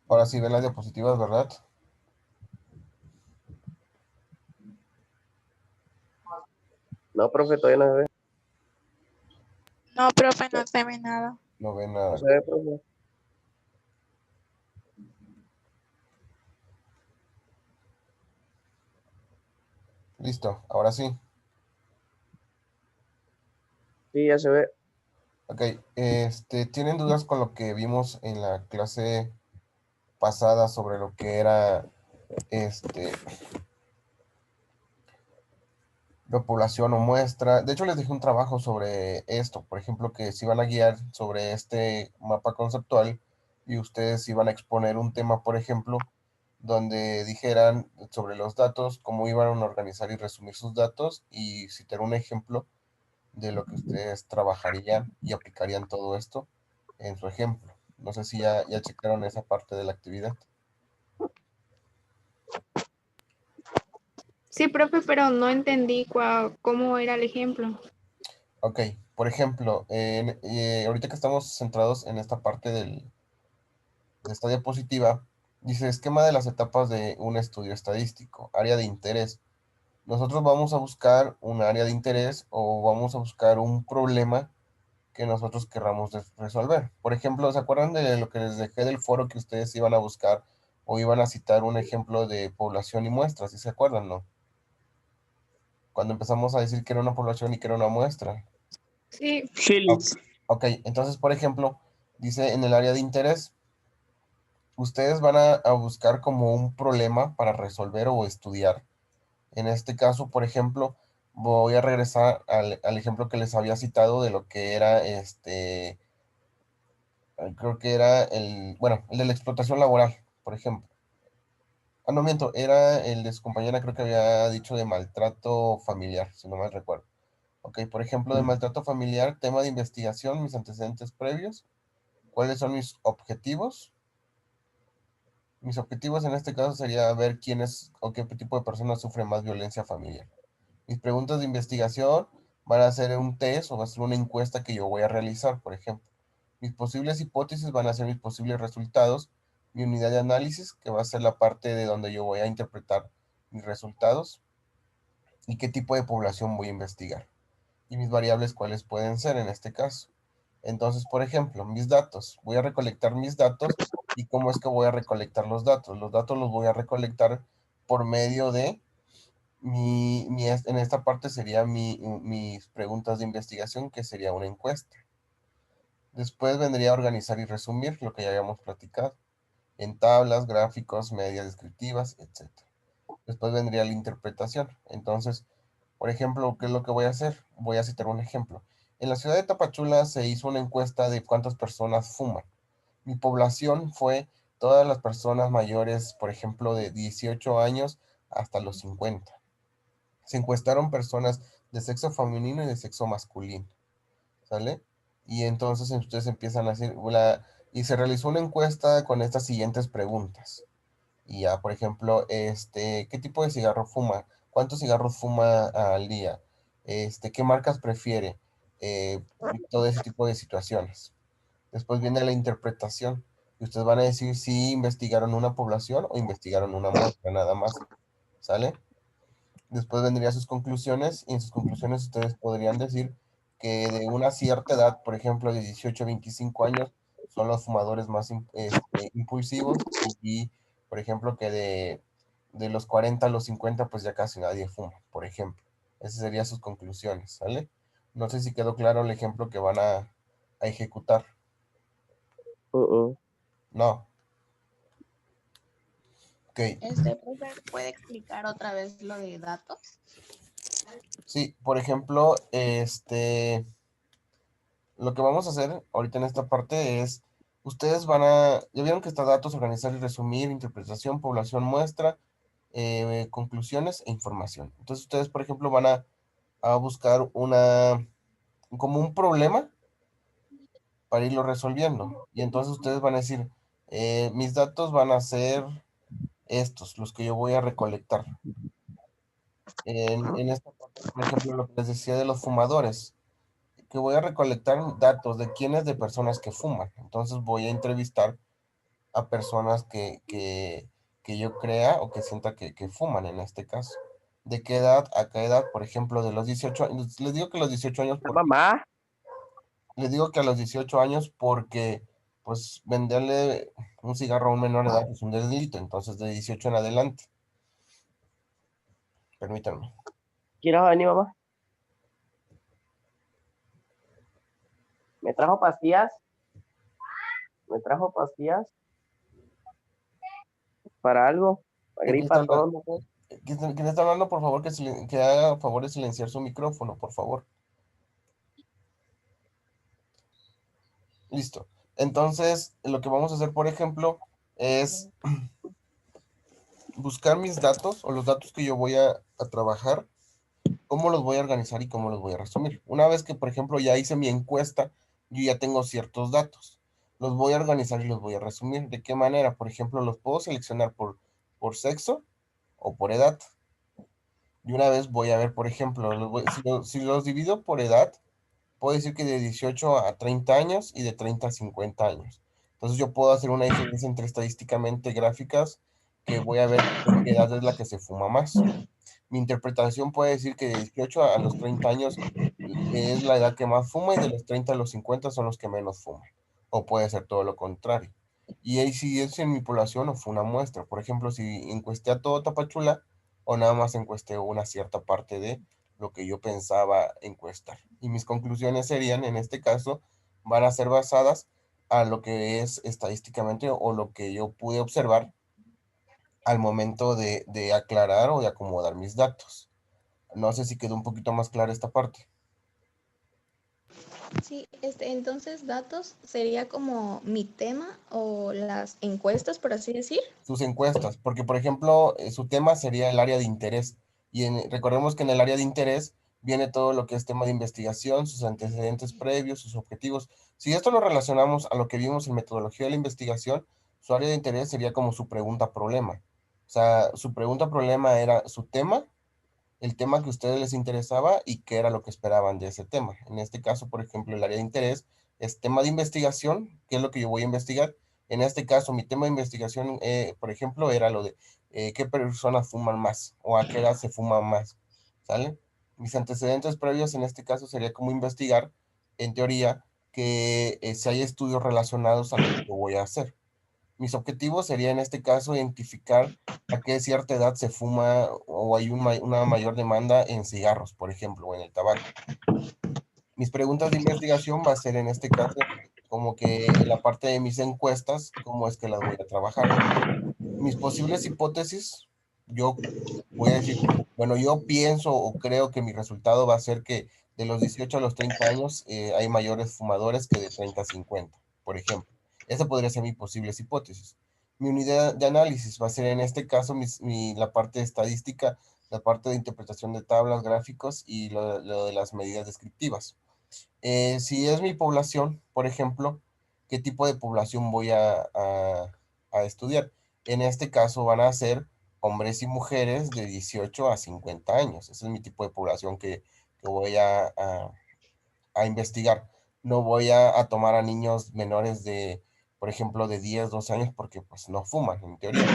Ahora sí ven las diapositivas, ¿verdad? No, profe, todavía no se ve. No, profe, no se ve nada. No ven No nada. se ve, profe. Listo, ahora sí. Sí, ya se ve. Ok, ¿tienen dudas con lo que vimos en la clase pasada sobre lo que era la población o muestra? De hecho, les dejé un trabajo sobre esto, por ejemplo, que se iban a guiar sobre este mapa conceptual y ustedes iban a exponer un tema, por ejemplo, donde dijeran sobre los datos, cómo iban a organizar y resumir sus datos y citar un ejemplo de lo que ustedes trabajarían y aplicarían todo esto en su ejemplo. No sé si ya checaron esa parte de la actividad. Sí, profe, pero no entendí cómo era el ejemplo. Ok, por ejemplo, ahorita que estamos centrados en esta parte de esta diapositiva, dice esquema de las etapas de un estudio estadístico, área de interés. Nosotros vamos a buscar un área de interés o vamos a buscar un problema que nosotros querramos resolver. Por ejemplo, ¿se acuerdan de lo que les dejé del foro que ustedes iban a buscar o iban a citar un ejemplo de población y muestra? ¿Sí se acuerdan, no? Cuando empezamos a decir que era una población y que era una muestra. Sí, Sí, Ok, entonces, por ejemplo, dice en el área de interés, ustedes van a buscar como un problema para resolver o estudiar. En este caso, por ejemplo, voy a regresar al ejemplo que les había citado de lo que era creo que era bueno, el de la explotación laboral, por ejemplo. Ah, no miento, era el de su compañera, creo que había dicho de maltrato familiar, si no mal recuerdo. Ok, por ejemplo, de maltrato familiar, tema de investigación, mis antecedentes previos, cuáles son mis objetivos. Mis objetivos en este caso sería ver quién es o qué tipo de personas sufre más violencia familiar. Mis preguntas de investigación van a ser un test o va a ser una encuesta que yo voy a realizar, por ejemplo. Mis posibles hipótesis van a ser mis posibles resultados. Mi unidad de análisis, que va a ser la parte de donde yo voy a interpretar mis resultados. Y qué tipo de población voy a investigar. Y mis variables, cuáles pueden ser en este caso. Entonces, por ejemplo, mis datos. Voy a recolectar mis datos. ¿Y cómo es que voy a recolectar los datos? Los datos los voy a recolectar por medio de en esta parte sería mis preguntas de investigación, que sería una encuesta. Después vendría a organizar y resumir lo que ya habíamos platicado, en tablas, gráficos, medias descriptivas, etcétera. Después vendría la interpretación. Entonces, por ejemplo, ¿qué es lo que voy a hacer? Voy a citar un ejemplo. En la ciudad de Tapachula se hizo una encuesta de cuántas personas fuman. Mi población fue todas las personas mayores, por ejemplo, de 18 años hasta los 50. Se encuestaron personas de sexo femenino y de sexo masculino, ¿sale? Y entonces ustedes empiezan a hacer y se realizó una encuesta con estas siguientes preguntas. Y ya, por ejemplo, ¿qué tipo de cigarro fuma? ¿Cuántos cigarros fuma al día? ¿Qué marcas prefiere? Todo ese tipo de situaciones. Después viene la interpretación. Y ustedes van a decir si investigaron una población o investigaron una muestra, nada más. ¿Sale? Después vendrían sus conclusiones y en sus conclusiones ustedes podrían decir que de una cierta edad, por ejemplo, de 18 a 25 años, son los fumadores más impulsivos y, por ejemplo, que de los 40 a los 50, pues ya casi nadie fuma, por ejemplo. Esas serían sus conclusiones, ¿sale? No sé si quedó claro el ejemplo que van a ejecutar. Uh-uh. No. Ok. Profe, ¿puede explicar otra vez lo de datos? Sí, por ejemplo, lo que vamos a hacer ahorita en esta parte es, ustedes ya vieron que está datos, organizar y resumir, interpretación, población, muestra, conclusiones e información. Entonces ustedes, por ejemplo, van a buscar como un problema para irlo resolviendo. Y entonces ustedes van a decir, mis datos van a ser estos, los que yo voy a recolectar. En esta parte, por ejemplo, lo que les decía de los fumadores, que voy a recolectar datos de quiénes de personas que fuman. Entonces voy a entrevistar a personas que yo crea o que sienta que fuman en este caso. ¿De qué edad a qué edad? Por ejemplo, de los 18 años. Les digo que los 18 años porque Mamá, les digo que a los 18 años porque, pues, venderle un cigarro a un menor de edad es un delito, entonces de 18 en adelante. Permítanme. ¿quieres venir, mamá? ¿Me trajo pastillas? ¿Me trajo pastillas? ¿Para algo? ¿Para ¿Quién está, gripa, todo? No sé. quién está hablando? Por favor, que haga favor de silenciar su micrófono, por favor. Listo. Entonces, lo que vamos a hacer, por ejemplo, es buscar mis datos o los datos que yo voy a trabajar, cómo los voy a organizar y cómo los voy a resumir. Una vez que, por ejemplo, ya hice mi encuesta, yo ya tengo ciertos datos. Los voy a organizar y los voy a resumir. ¿De qué manera? Por ejemplo, los puedo seleccionar por sexo o por edad. Y una vez voy a ver, por ejemplo, si los divido por edad, puedo decir que de 18 a 30 años y de 30 a 50 años. Entonces yo puedo hacer una diferencia entre estadísticamente gráficas que voy a ver qué edad es la que se fuma más. Mi interpretación puede decir que de 18 a los 30 años es la edad que más fuma y de los 30 a los 50 son los que menos fuman. O puede ser todo lo contrario. Y ahí si es en mi población o fue una muestra. Por ejemplo, si encuesté a todo Tapachula o nada más encuesté una cierta parte de lo que yo pensaba encuestar. Y mis conclusiones serían, en este caso, van a ser basadas a lo que es estadísticamente o lo que yo pude observar al momento de aclarar o de acomodar mis datos. No sé si quedó un poquito más clara esta parte. Sí, entonces datos sería como mi tema o las encuestas, por así decir. Sus encuestas, porque por ejemplo, su tema sería el área de interés. Y recordemos que en el área de interés viene todo lo que es tema de investigación, sus antecedentes previos, sus objetivos. Si esto lo relacionamos a lo que vimos en metodología de la investigación, su área de interés sería como su pregunta problema. O sea, su pregunta problema era su tema, el tema que a ustedes les interesaba y qué era lo que esperaban de ese tema. En este caso, por ejemplo, el área de interés es tema de investigación, qué es lo que yo voy a investigar. En este caso, mi tema de investigación, por ejemplo, era lo de qué personas fuman más o a qué edad se fuma más, ¿sale? Mis antecedentes previos en este caso sería como investigar, en teoría, que si hay estudios relacionados a lo que yo voy a hacer. Mis objetivos sería en este caso identificar a qué cierta edad se fuma o hay una mayor demanda en cigarros, por ejemplo, o en el tabaco. Mis preguntas de investigación va a ser en este caso como que la parte de mis encuestas, cómo es que las voy a trabajar. Mis posibles hipótesis, yo voy a decir, bueno, yo pienso o creo que mi resultado va a ser que de los 18 a los 30 años hay mayores fumadores que de 30 a 50, por ejemplo. Esa podría ser mi posibles hipótesis. Mi unidad de análisis va a ser en este caso la parte de estadística, la parte de interpretación de tablas, gráficos y lo de las medidas descriptivas. Si es mi población, por ejemplo, ¿qué tipo de población voy a estudiar? En este caso van a ser hombres y mujeres de 18 a 50 años. Ese es mi tipo de población que voy a investigar. No voy a tomar a niños menores de, por ejemplo, de 10, 12 años porque pues no fuman, en teoría.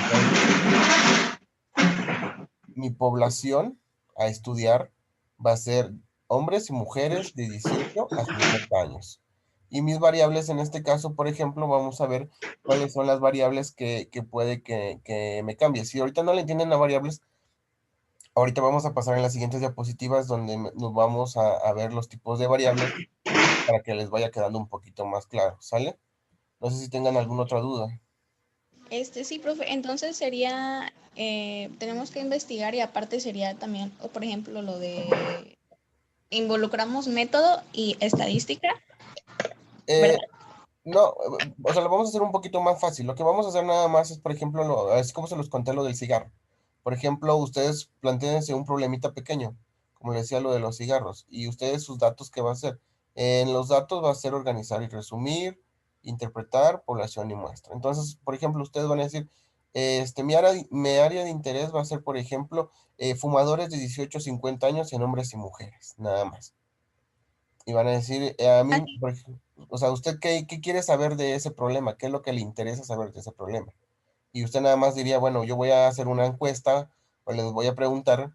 Entonces, mi población a estudiar va a ser hombres y mujeres de 18 a 50 años. Y mis variables en este caso, por ejemplo, vamos a ver cuáles son las variables que puede que me cambie. Si ahorita no le entienden a variables, ahorita vamos a pasar en las siguientes diapositivas donde nos vamos a ver los tipos de variables para que les vaya quedando un poquito más claro, ¿sale? No sé si tengan alguna otra duda. Sí, profe, entonces sería, tenemos que investigar y aparte sería también, o por ejemplo, lo de involucramos método y estadística, Eh, ¿verdad? No, o sea, lo vamos a hacer un poquito más fácil. Lo que vamos a hacer nada más es, por ejemplo, así como se los conté lo del cigarro. Por ejemplo, ustedes plantéense un problemita pequeño, como les decía lo de los cigarros, y ustedes sus datos, ¿qué va a hacer? En los datos va a ser organizar y resumir, interpretar, población y muestra. Entonces, por ejemplo, ustedes van a decir, mi área de interés va a ser, por ejemplo, fumadores de 18 a 50 años en hombres y mujeres, nada más. Y van a decir, a mí, o sea, ¿usted qué quiere saber de ese problema? ¿Qué es lo que le interesa saber de ese problema? Y usted nada más diría, bueno, yo voy a hacer una encuesta o les voy a preguntar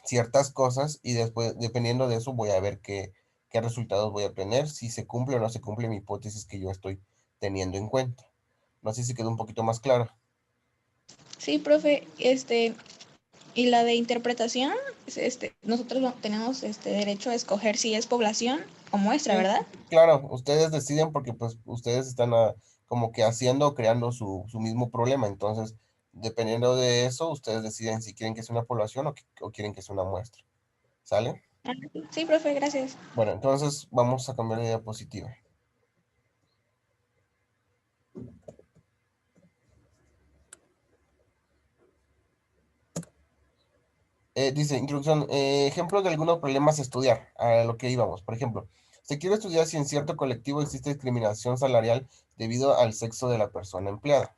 ciertas cosas y después, dependiendo de eso, voy a ver qué resultados voy a obtener, si se cumple o no se cumple mi hipótesis que yo estoy teniendo en cuenta. No sé si quedó un poquito más claro. Sí, profe, y la de interpretación, nosotros tenemos derecho a escoger si es población o muestra, Sí, ¿verdad? claro, ustedes deciden porque pues ustedes están como que haciendo o creando su mismo problema. Entonces, dependiendo de eso, ustedes deciden si quieren que sea una población o quieren que sea una muestra. ¿Sale? Ah, sí, profe, gracias. Bueno, entonces vamos a cambiar de diapositiva. Dice, introducción, ejemplos de algunos problemas a estudiar, a lo que íbamos. Por ejemplo, se quiere estudiar si en cierto colectivo existe discriminación salarial debido al sexo de la persona empleada.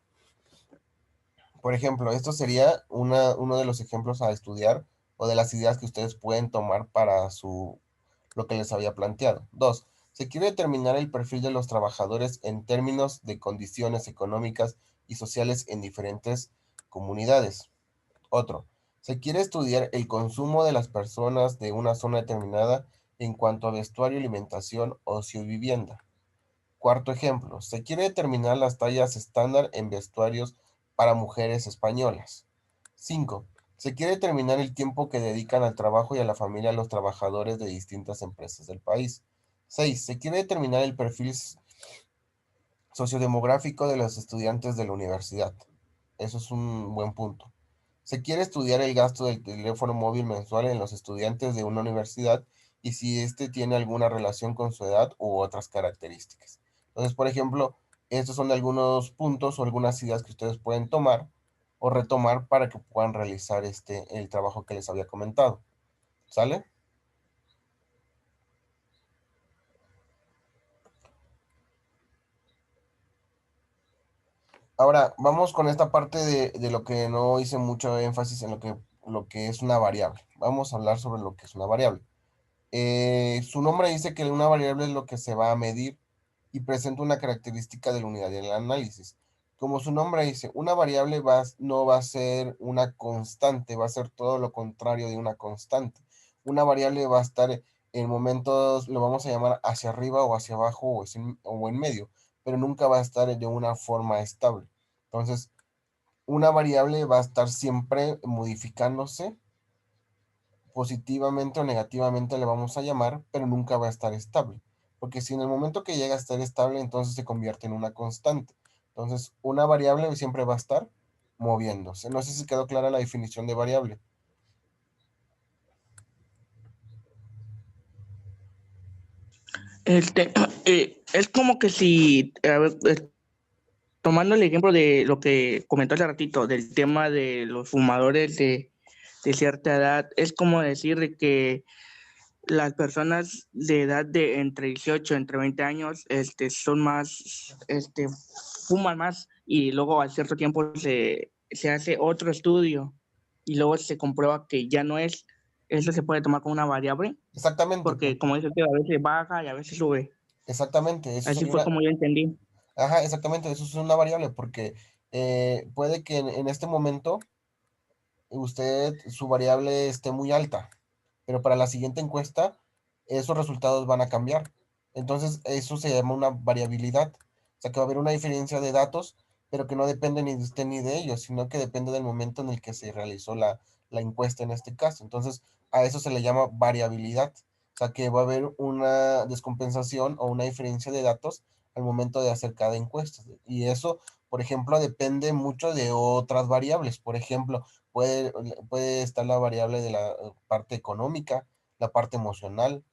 Por ejemplo, esto sería uno de los ejemplos a estudiar o de las ideas que ustedes pueden tomar para lo que les había planteado. Dos, se quiere determinar el perfil de los trabajadores en términos de condiciones económicas y sociales en diferentes comunidades. Otro, se quiere estudiar el consumo de las personas de una zona determinada en cuanto a vestuario, alimentación, ocio y vivienda. Cuarto ejemplo, se quiere determinar las tallas estándar en vestuarios para mujeres españolas. 5. Se quiere determinar el tiempo que dedican al trabajo y a la familia los trabajadores de distintas empresas del país. 6. Se quiere determinar el perfil sociodemográfico de los estudiantes de la universidad. Eso es un buen punto. Se quiere estudiar el gasto del teléfono móvil mensual en los estudiantes de una universidad y si éste tiene alguna relación con su edad u otras características. Entonces, por ejemplo, estos son algunos puntos o algunas ideas que ustedes pueden tomar o retomar para que puedan realizar el trabajo que les había comentado. ¿Sale? Ahora, vamos con esta parte de lo que no hice mucho énfasis en lo que es una variable. Vamos a hablar sobre lo que es una variable. Su nombre dice que una variable es lo que se va a medir y presenta una característica de la unidad del análisis. Como su nombre dice, una variable no va a ser una constante, va a ser todo lo contrario de una constante. Una variable va a estar en momentos, lo vamos a llamar hacia arriba o hacia abajo o en medio, pero nunca va a estar de una forma estable. Entonces, una variable va a estar siempre modificándose positivamente o negativamente le vamos a llamar, pero nunca va a estar estable. Porque si en el momento que llega a estar estable, entonces se convierte en una constante. Entonces, una variable siempre va a estar moviéndose. No sé si quedó clara la definición de variable. Este, es como que si, a ver, tomando el ejemplo de lo que comentó hace ratito, del tema de los fumadores de cierta edad, es como decir de que las personas de edad de entre 18 entre 20 años, son más, fuman más y luego al cierto tiempo se hace otro estudio y luego se comprueba que ya no es, eso se puede tomar como una variable, Exactamente, porque como dice usted, a veces baja y a veces sube. exactamente, eso Así sería fue como yo entendí. ajá, exactamente, eso es una variable, porque puede que en este momento su variable esté muy alta, pero para la siguiente encuesta, esos resultados van a cambiar. Entonces, eso se llama una variabilidad. O sea, que va a haber una diferencia de datos, pero que no depende ni de usted ni de ellos, sino que depende del momento en el que se realizó la encuesta en este caso. Entonces, a eso se le llama variabilidad. O sea, que va a haber una descompensación o una diferencia de datos al momento de hacer cada encuesta. Y eso, por ejemplo, depende mucho de otras variables. Por ejemplo, Puede, puede estar la variable de la parte económica, la parte emocional.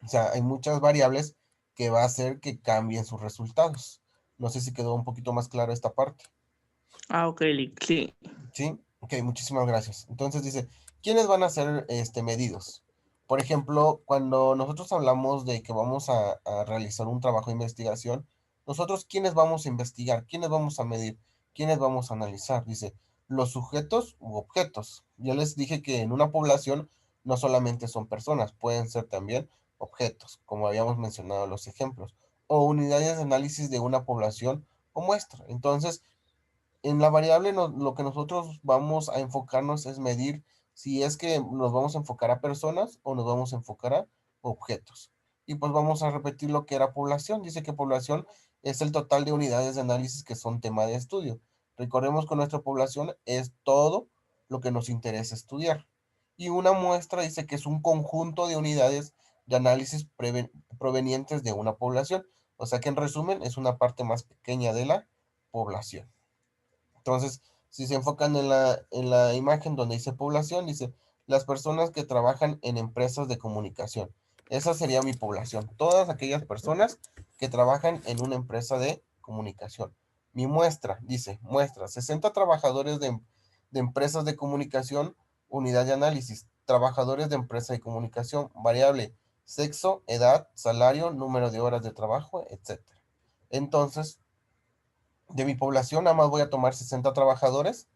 O sea, hay muchas variables que va a hacer que cambien sus resultados. No sé si quedó un poquito más clara esta parte. Ah, ok, sí. ¿Sí? Ok, muchísimas gracias. Entonces dice, ¿quiénes van a ser medidos? Por ejemplo, cuando nosotros hablamos de que vamos a realizar un trabajo de investigación, nosotros, ¿quiénes vamos a investigar? ¿Quiénes vamos a medir? ¿Quiénes vamos a analizar? Dice, los sujetos u objetos. Ya les dije que en una población no solamente son personas, pueden ser también objetos, como habíamos mencionado en los ejemplos, o unidades de análisis de una población o muestra. Entonces, en la variable lo que nosotros vamos a enfocarnos es medir si es que nos vamos a enfocar a personas o nos vamos a enfocar a objetos. Y pues vamos a repetir lo que era población. Dice que población es el total de unidades de análisis que son tema de estudio. Recordemos que nuestra población es todo lo que nos interesa estudiar. Y una muestra dice que es un conjunto de unidades de análisis provenientes de una población. O sea que en resumen es una parte más pequeña de la población. Entonces, si se enfocan en la imagen donde dice población, dice las personas que trabajan en empresas de comunicación. Esa sería mi población. Todas aquellas personas que trabajan en una empresa de comunicación. Mi muestra, dice, muestra, 60 trabajadores de empresas de comunicación, unidad de análisis, trabajadores de empresa de comunicación, variable, sexo, edad, salario, número de horas de trabajo, etcétera. Entonces, de mi población, nada más voy a tomar 60 trabajadores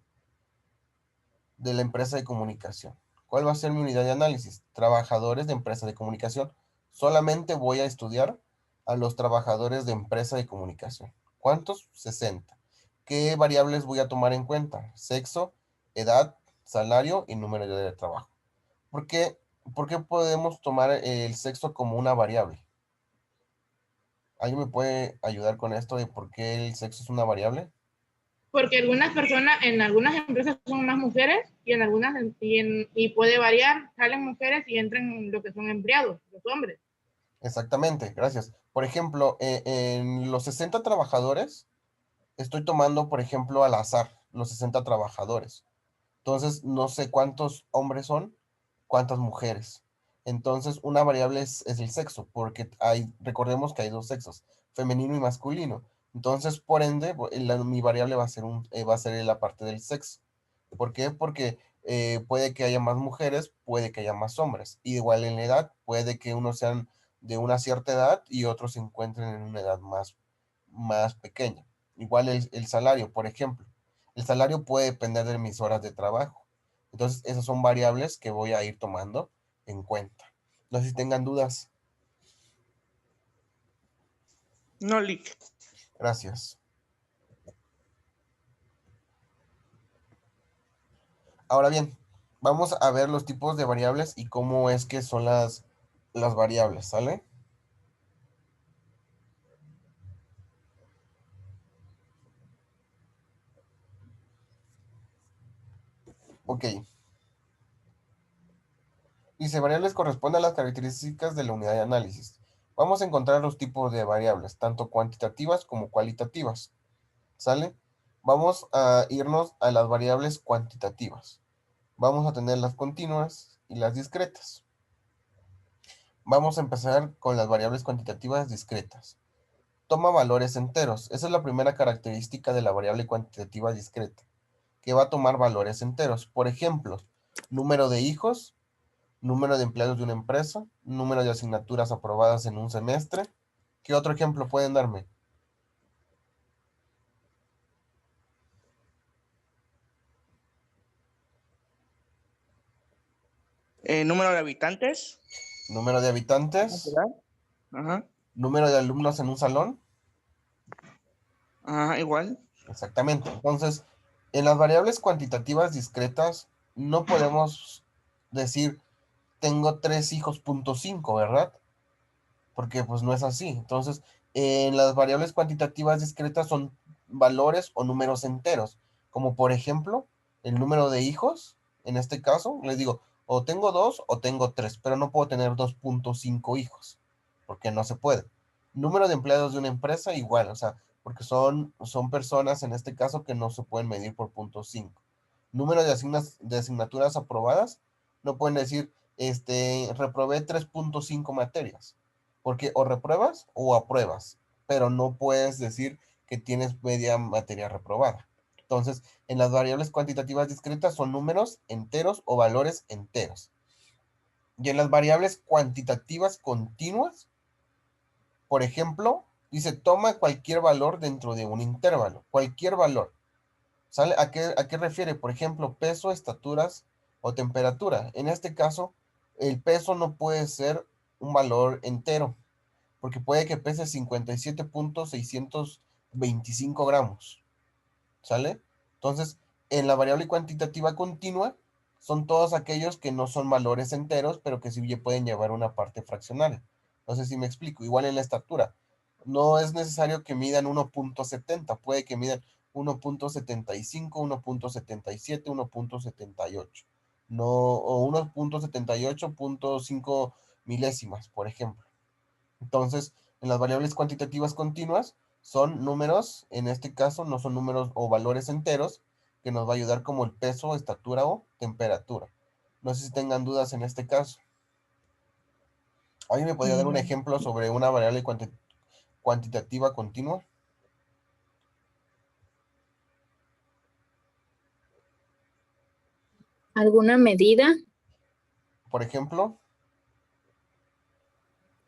de la empresa de comunicación. ¿Cuál va a ser mi unidad de análisis? Trabajadores de empresa de comunicación. Solamente voy a estudiar a los trabajadores de empresa de comunicación. ¿Cuántos? 60. ¿Qué variables voy a tomar en cuenta? Sexo, edad, salario y número de trabajo. ¿Por qué, por qué podemos tomar el sexo como una variable? ¿Alguien me puede ayudar con esto de por qué el sexo es una variable? Porque algunas personas, en algunas empresas son más mujeres y en algunas, y puede variar, salen mujeres y entran lo que son empleados, los hombres. Exactamente, gracias. Por ejemplo, en los 60 trabajadores, estoy tomando, por ejemplo, al azar, los 60 trabajadores. Entonces, no sé cuántos hombres son, cuántas mujeres. Entonces, una variable es el sexo, porque recordemos que hay dos sexos, femenino y masculino. Entonces, por ende, mi variable va a ser la parte del sexo. ¿Por qué? Porque puede que haya más mujeres, puede que haya más hombres. Igual en la edad, puede que unos sean de una cierta edad y otros se encuentren en una edad más pequeña. Igual el salario, por ejemplo. El salario puede depender de mis horas de trabajo. Entonces, esas son variables que voy a ir tomando en cuenta. No sé si tengan dudas. No, Lick. Gracias. Ahora bien, vamos a ver los tipos de variables y cómo es que son las variables, ¿sale? Ok. Dice, variables corresponden a las características de la unidad de análisis. Vamos a encontrar los tipos de variables, tanto cuantitativas como cualitativas. ¿Sale? Vamos a irnos a las variables cuantitativas. Vamos a tener las continuas y las discretas. Vamos a empezar con las variables cuantitativas discretas. Toma valores enteros. Esa es la primera característica de la variable cuantitativa discreta, que va a tomar valores enteros. Por ejemplo, número de hijos, número de empleados de una empresa, número de asignaturas aprobadas en un semestre. ¿Qué otro ejemplo pueden darme? Número de habitantes. Número de habitantes, Ajá. número de alumnos en un salón. Ajá, igual. Exactamente. Entonces, en las variables cuantitativas discretas, no podemos decir, tengo 3 hijos, punto 5, ¿verdad? Porque pues no es así. Entonces, en las variables cuantitativas discretas son valores o números enteros, como por ejemplo, el número de hijos, en este caso, les digo, o tengo 2 o tengo 3, pero no puedo tener 2.5 hijos, porque no se puede. Número de empleados de una empresa, igual, o sea, porque son personas en este caso que no se pueden medir por punto 5. Número de asignaturas aprobadas, no pueden decir, reprobé 3.5 materias, porque o repruebas o apruebas, pero no puedes decir que tienes media materia reprobada. Entonces, en las variables cuantitativas discretas son números enteros o valores enteros. Y en las variables cuantitativas continuas, por ejemplo, dice toma cualquier valor dentro de un intervalo, cualquier valor. ¿Sale? ¿A qué refiere? Por ejemplo, peso, estaturas o temperatura. En este caso, el peso no puede ser un valor entero, porque puede que pese 57.625 gramos, ¿sale? Entonces, en la variable cuantitativa continua, son todos aquellos que no son valores enteros, pero que sí pueden llevar una parte fraccionaria. No sé si me explico. Igual en la estatura. No es necesario que midan 1.70, puede que midan 1.75, 1.77, 1.78. No, o 1.78.5 milésimas, por ejemplo. Entonces, en las variables cuantitativas continuas son números, en este caso no son números o valores enteros, que nos va a ayudar como el peso, estatura o temperatura. No sé si tengan dudas en este caso. ¿Alguien me podría dar un ejemplo sobre una variable cuantitativa continua? ¿Alguna medida? Por ejemplo,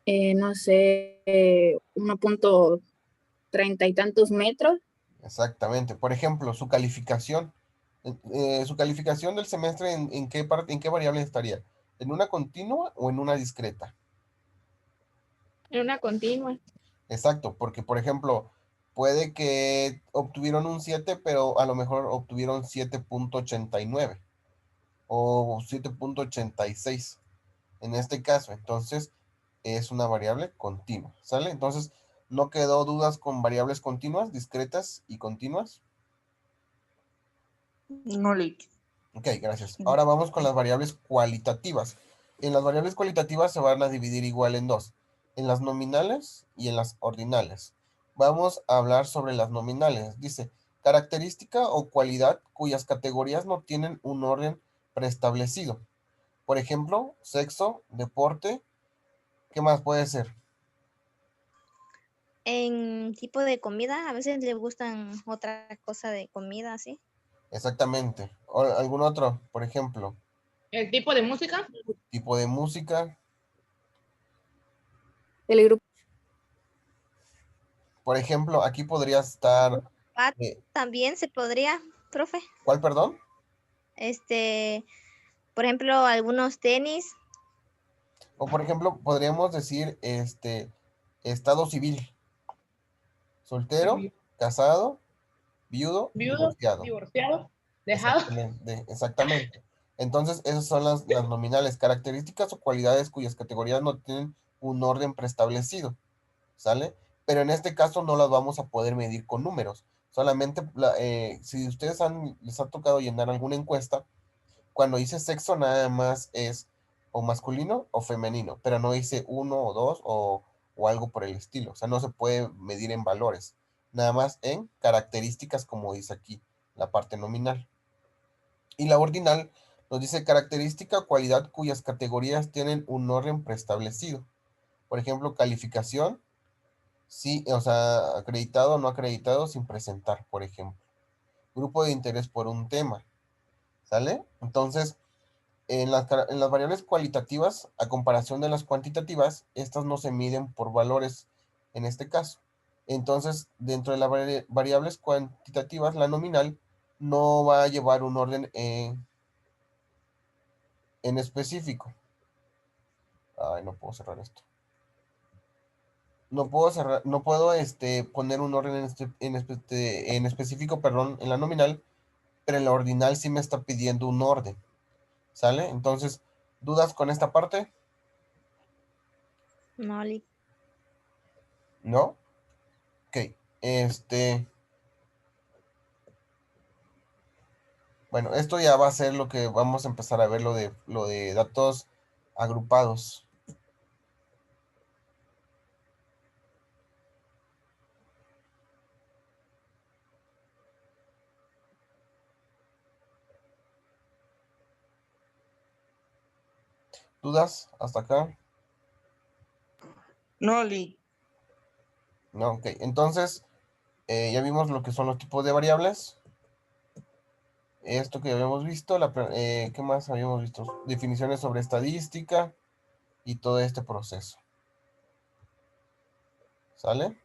No sé, 1.30 y tantos metros. exactamente. Por ejemplo, su calificación. Su calificación del semestre, ¿en qué parte, en qué variable estaría? ¿En una continua o en una discreta? En una continua. Exacto, porque por ejemplo, puede que obtuvieron un 7, pero a lo mejor obtuvieron 7.89 o 7.86 en este caso. Entonces, es una variable continua, ¿sale? Entonces, ¿no quedó dudas con variables continuas, discretas y continuas? No, Lick. Ok, gracias. Ahora vamos con las variables cualitativas. En las variables cualitativas se van a dividir igual en dos, en las nominales y en las ordinales. Vamos a hablar sobre las nominales. Dice, característica o cualidad cuyas categorías no tienen un orden preestablecido. Por ejemplo, sexo, deporte, ¿qué más puede ser? En tipo de comida, a veces le gustan otra cosa de comida, ¿sí? Exactamente. O algún otro, por ejemplo, El tipo de música. tipo de música. El grupo. Por ejemplo, aquí podría estar, Ah, eh, también se podría, profe. ¿cuál, perdón? Este, por ejemplo, algunos tenis. O por ejemplo, podríamos decir, estado civil, soltero, casado, viudo, Viudo, divorciado. divorciado, dejado. Exactamente, exactamente. Entonces, esas son las nominales, características o cualidades cuyas categorías no tienen un orden preestablecido, ¿sale? Pero en este caso no las vamos a poder medir con números. Solamente, si ustedes les ha tocado llenar alguna encuesta, cuando dice sexo nada más es o masculino o femenino, pero no dice uno o dos o algo por el estilo. O sea, no se puede medir en valores, nada más en características como dice aquí, la parte nominal. Y la ordinal nos dice característica o cualidad cuyas categorías tienen un orden preestablecido. Por ejemplo, calificación, sí, o sea, acreditado o no acreditado sin presentar, por ejemplo. Grupo de interés por un tema, ¿sale? Entonces, en las variables cualitativas, a comparación de las cuantitativas, estas no se miden por valores en este caso. Entonces, dentro de las variables cuantitativas, la nominal no va a llevar un orden en específico. Ay, no puedo cerrar esto. No puedo cerrar, no puedo poner un orden en específico, perdón, en la nominal, pero en la ordinal sí me está pidiendo un orden. ¿Sale? Entonces, ¿dudas con esta parte? No, ¿No? Ok. Bueno, esto ya va a ser lo que vamos a empezar a ver, lo de datos agrupados. ¿Dudas hasta acá? No, Lick. No, ok. Entonces, ya vimos lo que son los tipos de variables. Esto que habíamos visto, ¿qué más habíamos visto? Definiciones sobre estadística y todo este proceso. ¿Sale?